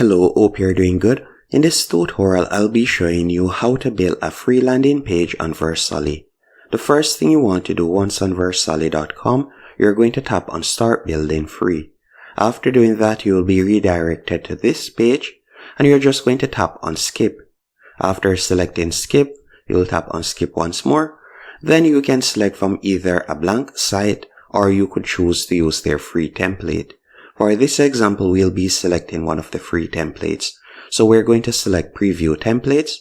Hello, hope you're doing good. In this tutorial, I'll be showing you how to build a free landing page on Versoly. The first thing you want to do once on Versoly.com, you're going to tap on Start Building Free. After doing that, you will be redirected to this page and you're just going to tap on Skip. After selecting Skip, you'll tap on Skip once more. Then you can select from either a blank site or you could choose to use their free template. For this example, we'll be selecting one of the free templates. So we're going to select Preview Templates.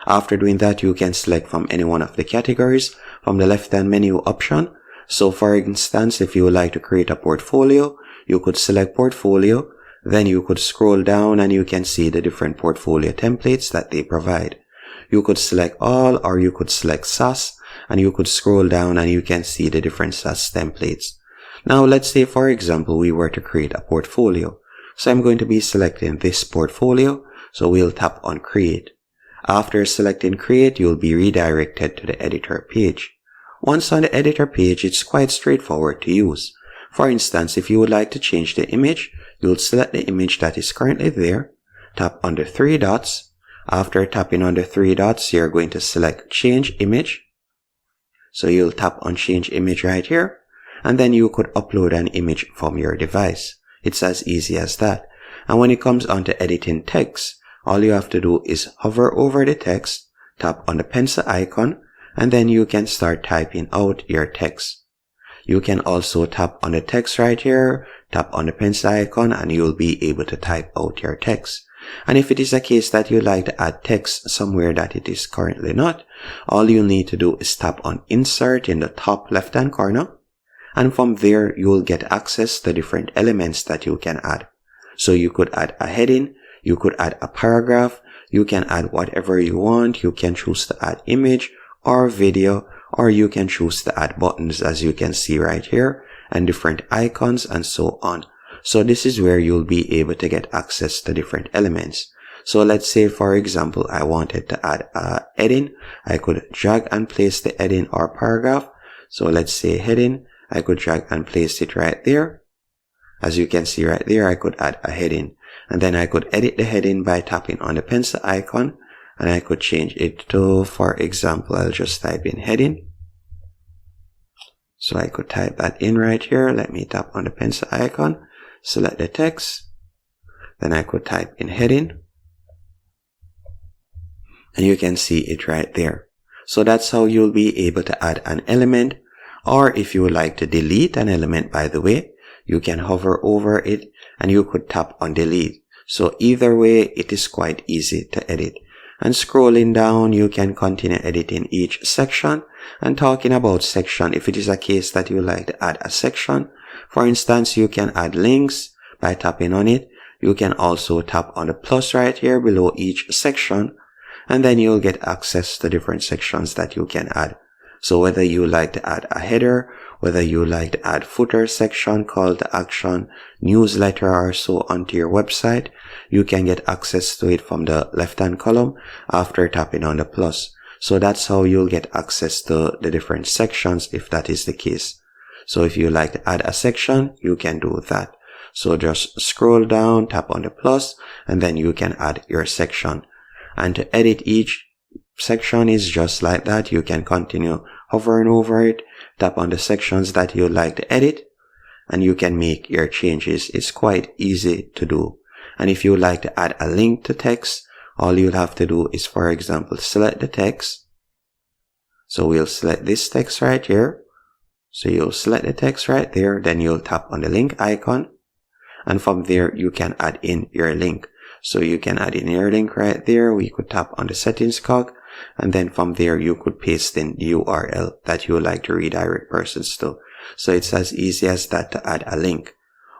After doing that, you can select from any one of the categories from the left-hand menu option. So for instance, if you would like to create a portfolio, you could select Portfolio. Then you could scroll down and you can see the different portfolio templates that they provide. You could select all or you could select SAS and you could scroll down and you can see the different SAS templates. Now let's say for example we were to create a portfolio. So I'm going to be selecting this portfolio. So we'll tap on Create. After selecting Create, you'll be redirected to the editor page. Once on the editor page, it's quite straightforward to use. For instance, if you would like to change the image, you'll select the image that is currently there, tap on the three dots. After tapping on the three dots, you're going to select Change Image. So you'll tap on Change Image right here, and then you could upload an image from your device. It's as easy as that. And when it comes on to editing text, all you have to do is hover over the text, tap on the pencil icon, and then you can start typing out your text. You can also tap on the text right here, tap on the pencil icon, and you'll be able to type out your text. And if it is a case that you like to add text somewhere that it is currently not, all you need to do is tap on Insert in the top left-hand corner. And from there, you will get access to different elements that you can add. So you could add a heading, you could add a paragraph, you can add whatever you want, you can choose to add image or video, or you can choose to add buttons as you can see right here, and different icons and so on. So this is where you'll be able to get access to different elements. So let's say for example, I wanted to add a heading. I could drag and place the heading or paragraph. So let's say heading. I could drag and place it right there. As you can see right there, I could add a heading. And then I could edit the heading by tapping on the pencil icon. And I could change it to, for example, I'll just type in heading. So I could type that in right here. Let me tap on the pencil icon, select the text. Then I could type in heading. And you can see it right there. So that's how you'll be able to add an element. Or if you would like to delete an element, by the way, you can hover over it and you could tap on delete. So either way, it is quite easy to edit. And scrolling down, you can continue editing each section. And talking about section, if it is a case that you like to add a section, for instance, you can add links by tapping on it. You can also tap on the plus right here below each section, and then you'll get access to different sections that you can add. So whether you like to add a header, whether you like to add footer section, call to action, newsletter or so onto your website, you can get access to it from the left-hand column after tapping on the plus. So that's how you'll get access to the different sections if that is the case. So if you like to add a section, you can do that. So just scroll down, tap on the plus, and then you can add your section. And to edit each section is just like that. You can continue hovering over it, tap on the sections that you like to edit, and you can make your changes. It's quite easy to do. And if you like to add a link to text, all you'll have to do is, for example, select the text. So we'll select this text right here. So you'll select the text right there, then you'll tap on the link icon, and from there you can add in your link. So you can add in your link right there. We could tap on the settings cog, and then from there you could paste in the URL that you would like to redirect persons to. So it's as easy as that to add a link.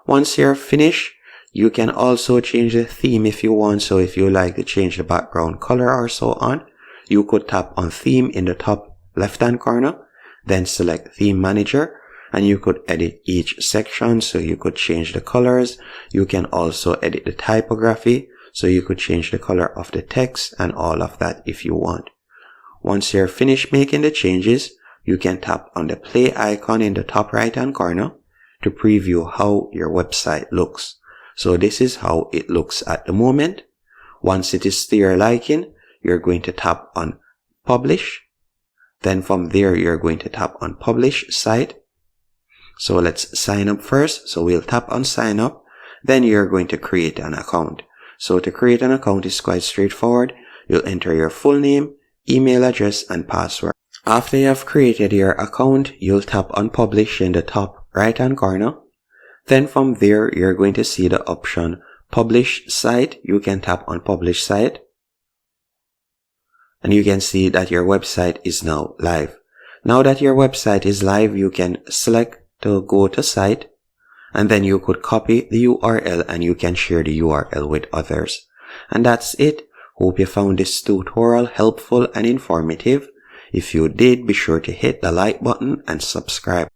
Once you're finished, you can also change the theme if you want. So if you like to change the background color or so on, you could tap on theme in the top left-hand corner, then select theme manager, and you could edit each section. So you could change the colors. You can also edit the typography. So you could change the color of the text and all of that if you want. Once you're finished making the changes, you can tap on the play icon in the top right hand corner to preview how your website looks. So this is how it looks at the moment. Once it is to your liking, you're going to tap on publish. Then from there, you're going to tap on publish site. So let's sign up first. So we'll tap on sign up. Then you're going to create an account. So to create an account is quite straightforward. You'll enter your full name, email address, and password. After you have created your account, you'll tap on publish in the top right hand corner. Then from there, you're going to see the option publish site. You can tap on publish site. And you can see that your website is now live. Now that your website is live, you can select to go to site. And then you could copy the URL and you can share the URL with others. And that's it. Hope you found this tutorial helpful and informative. If you did, be sure to hit the like button and subscribe.